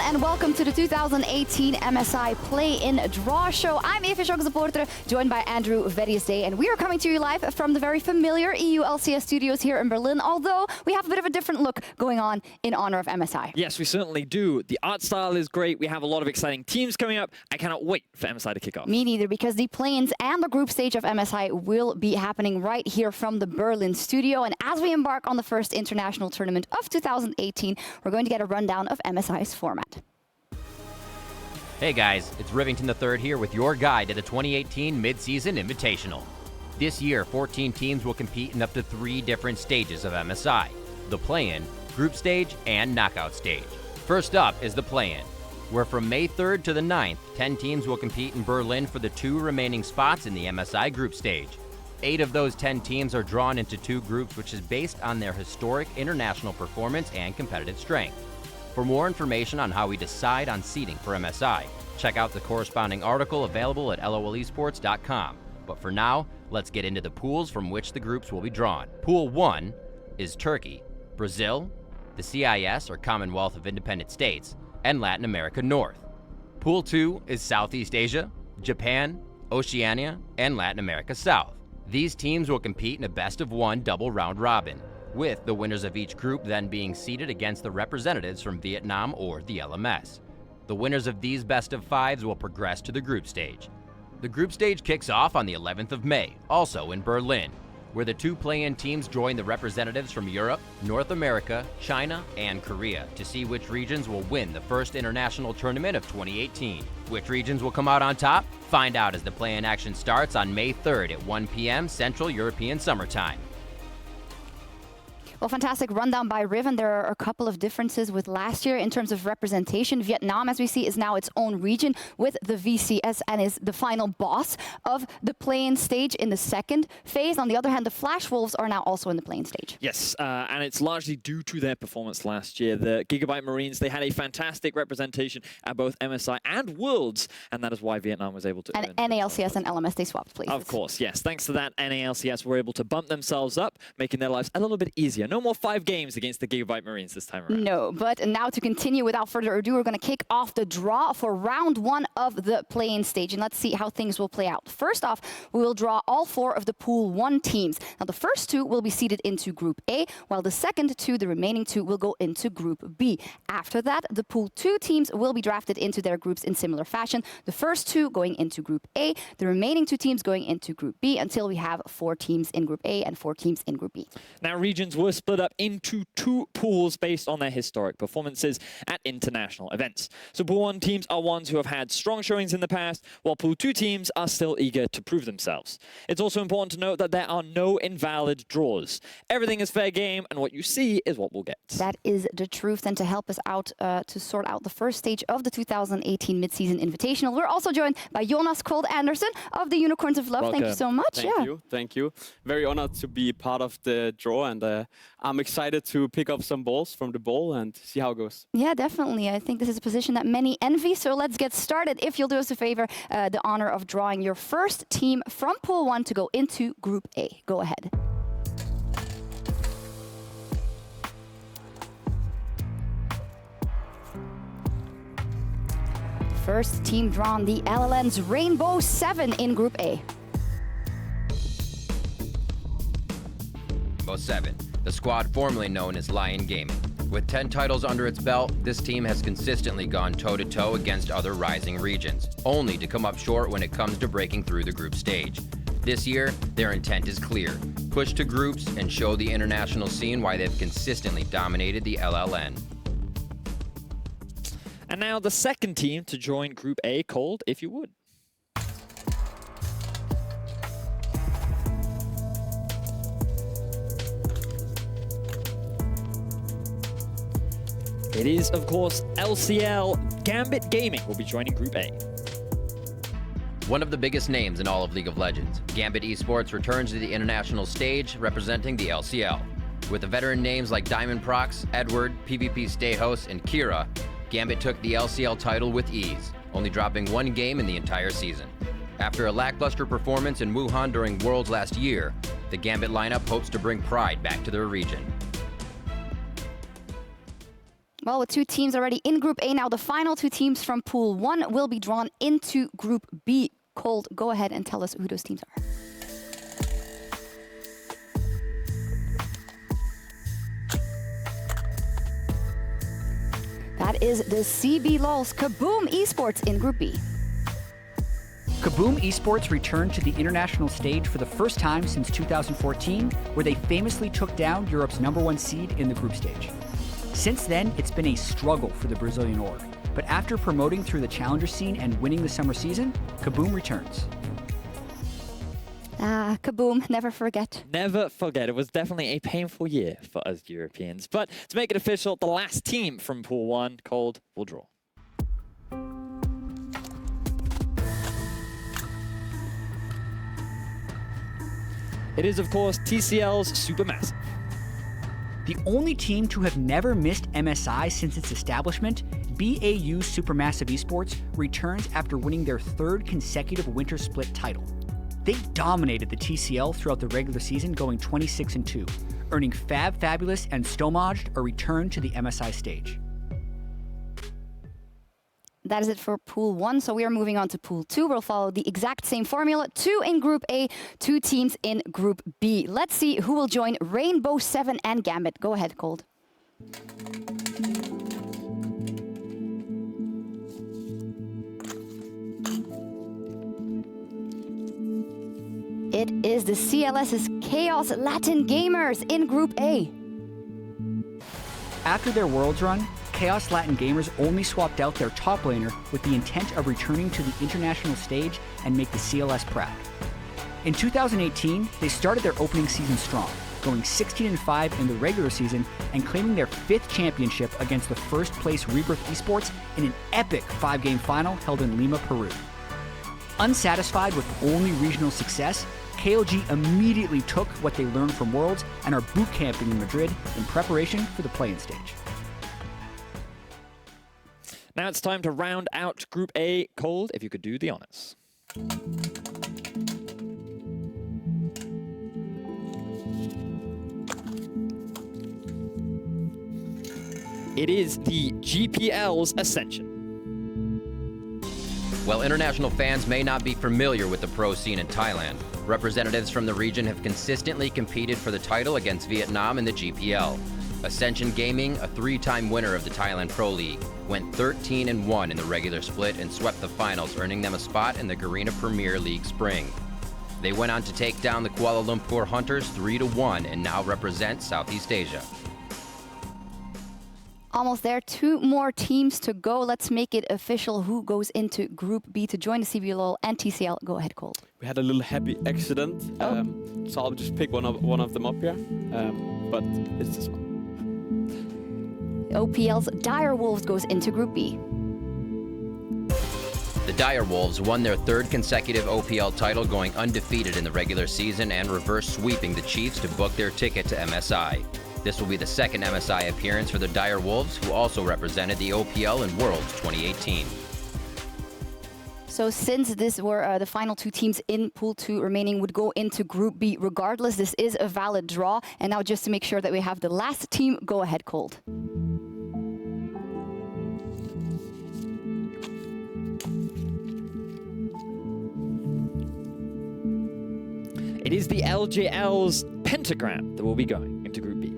everyone, and welcome to the 2018 MSI Play-In Draw Show. I'm Eva Schock-Supporter, joined by Andrew Verriesday, and we are coming to you live from the very familiar EU LCS studios here in Berlin, although we have a bit of a different look going on in honor of MSI. Yes, we certainly do. The art style is great. We have a lot of exciting teams coming up. I cannot wait for MSI to kick off. Me neither, because the play-ins and the group stage of MSI will be happening right here from the Berlin studio. And as we embark on the first international tournament of 2018, we're going to get a rundown of MSI's format. Hey guys, it's Rivington III here with your guide to the 2018 Mid-Season Invitational. This year, 14 teams will compete in up to 3 different stages of MSI: the play-in, group stage, and knockout stage. First up is the play-in, where from May 3rd to the 9th, 10 teams will compete in Berlin for the 2 remaining spots in the MSI group stage. 8 of those 10 teams are drawn into 2 groups, which is based on their historic international performance and competitive strength. For more information on how we decide on seeding for MSI, check out the corresponding article available at lolesports.com. But for now, let's get into the pools from which the groups will be drawn. Pool 1 is Turkey, Brazil, the CIS or Commonwealth of Independent States, and Latin America North. Pool 2 is Southeast Asia, Japan, Oceania, and Latin America South. These teams will compete in a best-of-1 double round robin, with the winners of each group then being seeded against the representatives from Vietnam or the LMS. The winners of these best-of-5s will progress to the group stage. The group stage kicks off on the 11th of May, also in Berlin, where the 2 play-in teams join the representatives from Europe, North America, China, and Korea to see which regions will win the first international tournament of 2018. Which regions will come out on top? Find out as the play-in action starts on May 3rd at 1 p.m. Central European Summer Time. Well, fantastic rundown by Riven. There are a couple of differences with last year in terms of representation. Vietnam, as we see, is now its own region with the VCS and is the final boss of the play-in stage in the second phase. On the other hand, the Flash Wolves are now also in the play-in stage. Yes, and it's largely due to their performance last year. The Gigabyte Marines, they had a fantastic representation at both MSI and Worlds, and that is why Vietnam was able to and NALCS and LMS, they swapped places. Of course, yes. Thanks to that, NALCS were able to bump themselves up, making their lives a little bit easier. No more 5 games against the Gigabyte Marines this time around. No, but now to continue, without further ado, we're going to kick off the draw for round 1 of the play-in stage, and let's see how things will play out. First off, we will draw all 4 of the Pool 1 teams. Now, the first 2 will be seeded into Group A, while the second 2, the remaining 2, will go into Group B. After that, the Pool 2 teams will be drafted into their groups in similar fashion. The first 2 going into Group A, the remaining 2 teams going into Group B, until we have 4 teams in Group A and 4 teams in Group B. Now, regions were split up into 2 pools based on their historic performances at international events. So Pool 1 teams are ones who have had strong showings in the past, while Pool 2 teams are still eager to prove themselves. It's also important to note that there are no invalid draws. Everything is fair game, and what you see is what we'll get. That is the truth. And to help us out, to sort out the first stage of the 2018 Mid-Season Invitational, we're also joined by Jonas Kold Anderson of the Unicorns of Love. Welcome. Thank you so much. Thank you. Very honored to be part of the draw, and I'm excited to pick up some balls from the bowl and see how it goes. Yeah, definitely. I think this is a position that many envy, so let's get started. If you'll do us a favor, the honor of drawing your first team from Pool 1 to go into Group A. Go ahead. First team drawn, the LLN's Rainbow 7 in Group A. Rainbow 7, the squad formerly known as Lion Gaming. With 10 titles under its belt, this team has consistently gone toe-to-toe against other rising regions, only to come up short when it comes to breaking through the group stage. This year, their intent is clear: push to groups and show the international scene why they've consistently dominated the LLN. And now the second team to join Group A, Cold, if you would. It is, of course, LCL. Gambit Gaming will be joining Group A. One of the biggest names in all of League of Legends, Gambit Esports returns to the international stage representing the LCL. With the veteran names like Diamond Prox, Edward, PvP Stayhouse, and Kira, Gambit took the LCL title with ease, only dropping 1 game in the entire season. After a lackluster performance in Wuhan during Worlds last year, the Gambit lineup hopes to bring pride back to their region. Well, with 2 teams already in Group A now, the final 2 teams from Pool 1 will be drawn into Group B. Cold, go ahead and tell us who those teams are. That is the CBLOL's Kaboom Esports in Group B. Kaboom Esports returned to the international stage for the first time since 2014, where they famously took down Europe's #1 seed in the group stage. Since then, it's been a struggle for the Brazilian org, but after promoting through the challenger scene and winning the summer season, Kaboom returns. Kaboom, never forget. Never forget. It was definitely a painful year for us Europeans. But to make it official, the last team from Pool 1, Cold, will draw. It is, of course, TCL's Supermassive. The only team to have never missed MSI since its establishment, BAU Supermassive Esports returns after winning their 3rd consecutive winter split title. They dominated the TCL throughout the regular season, going 26-2, earning Fab Fabulous and Stomaged a return to the MSI stage. That is it for Pool 1, so we are moving on to Pool 2. We'll follow the exact same formula. 2 in Group A, 2 teams in Group B. Let's see who will join Rainbow 7 and Gambit. Go ahead, Cold. It is the CLS's Chaos Latin Gamers in Group A. After their Worlds run, Chaos Latin Gamers only swapped out their top laner with the intent of returning to the international stage and make the CLS proud. In 2018, they started their opening season strong, going 16-5 in the regular season and claiming their 5th championship against the first place Rebirth Esports in an epic 5-game final held in Lima, Peru. Unsatisfied with only regional success, KLG immediately took what they learned from Worlds and are boot camping in Madrid in preparation for the play-in stage. Now it's time to round out Group A. Cold, if you could do the honors. It is the GPL's Ascension. While international fans may not be familiar with the pro scene in Thailand, representatives from the region have consistently competed for the title against Vietnam in the GPL. Ascension Gaming, a 3-time winner of the Thailand Pro League, went 13-1 in the regular split and swept the finals, earning them a spot in the Garena Premier League Spring. They went on to take down the Kuala Lumpur Hunters 3-1 and now represent Southeast Asia. Almost there. 2 more teams to go. Let's make it official who goes into Group B to join the CBLOL and TCL. Go ahead, Cold. We had a little happy accident, so I'll just pick one of them up here. But it's this one. OPL's Dire Wolves goes into Group B. The Dire Wolves won their 3rd consecutive OPL title, going undefeated in the regular season and reverse sweeping the Chiefs to book their ticket to MSI. This will be the 2nd MSI appearance for the Dire Wolves, who also represented the OPL in Worlds 2018. So since this were the final 2 teams in Pool 2 remaining would go into Group B regardless, this is a valid draw. And now just to make sure that we have the last team, go ahead, Cold. It is the LJL's Pentagram that will be going into Group B.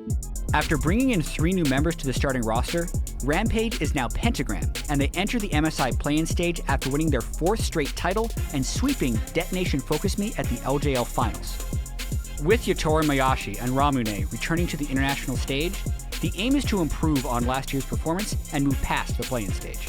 After bringing in 3 new members to the starting roster, Rampage is now Pentagram, and they enter the MSI play-in stage after winning their 4th straight title and sweeping Detonation Focus Me at the LJL Finals. With Yatori Mayashi and Ramune returning to the international stage, the aim is to improve on last year's performance and move past the play-in stage.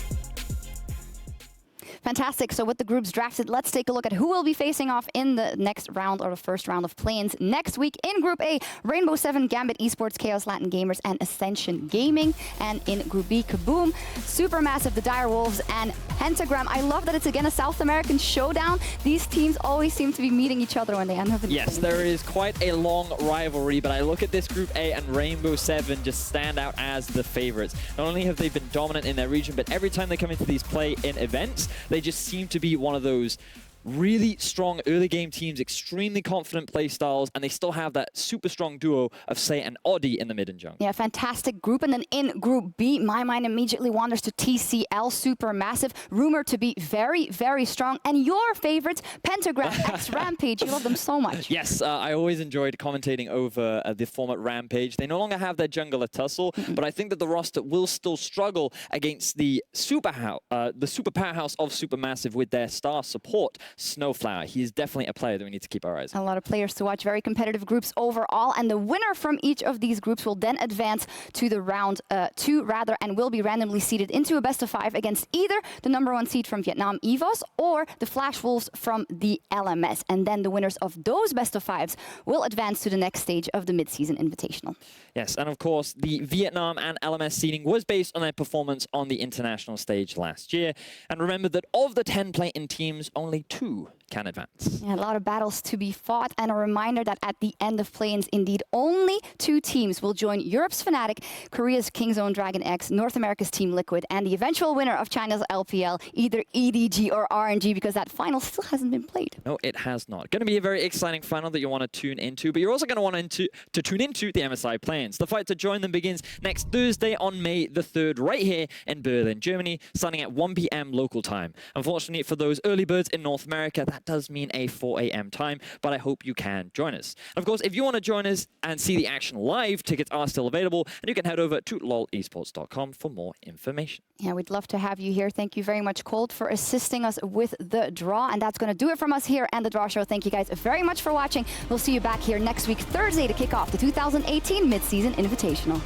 Fantastic. So with the groups drafted, let's take a look at who will be facing off in the next round or the first round of play-ins next week. In Group A, Rainbow 7, Gambit Esports, Chaos Latin Gamers, and Ascension Gaming. And in Group B, Kaboom, Supermassive, the Dire Wolves, and Pentagram. I love that it's again a South American showdown. These teams always seem to be meeting each other when they end up in the Yes, there is quite a long rivalry, but I look at this Group A and Rainbow 7 just stand out as the favorites. Not only have they been dominant in their region, but every time they come into these play-in events, they just seem to be one of those really strong early game teams, extremely confident play styles, and they still have that super strong duo of Say and Oddie in the mid and jungle. Yeah, fantastic group. And then in Group B, my mind immediately wanders to TCL, Supermassive, rumored to be very, very strong. And your favorites, Pentagram x Rampage. You love them so much. Yes, I always enjoyed commentating over the format Rampage. They no longer have their jungler Tussle, but I think that the roster will still struggle against the super powerhouse of Supermassive with their star support, Snowflower. He is definitely a player that we need to keep our eyes on. A lot of players to watch, very competitive groups overall, and the winner from each of these groups will then advance to the round 2 and will be randomly seeded into a best-of-5 against either the #1 seed from Vietnam EVOS or the Flash Wolves from the LMS. And then the winners of those best-of-5s will advance to the next stage of the Mid-Season Invitational. Yes, and of course, the Vietnam and LMS seeding was based on their performance on the international stage last year. And remember that of the 10 play-in teams, only 2 can advance. Yeah, a lot of battles to be fought, and a reminder that at the end of play-ins, indeed, only 2 teams will join Europe's Fnatic, Korea's Kingzone Dragon X, North America's Team Liquid, and the eventual winner of China's LPL, either EDG or RNG, because that final still hasn't been played. No, it has not. Going to be a very exciting final that you want to tune into, but you're also going to want to tune into the MSI play-ins. The fight to join them begins next Thursday on May the 3rd, right here in Berlin, Germany, starting at 1 p.m. local time. Unfortunately, for those early birds in North America, that does mean a 4 a.m. time, but I hope you can join us. And of course, if you want to join us and see the action live, tickets are still available, and you can head over to lolesports.com for more information. Yeah, we'd love to have you here. Thank you very much, Colt, for assisting us with the draw. And that's going to do it from us here and the Draw Show. Thank you guys very much for watching. We'll see you back here next week, Thursday, to kick off the 2018 Mid-Season Invitational.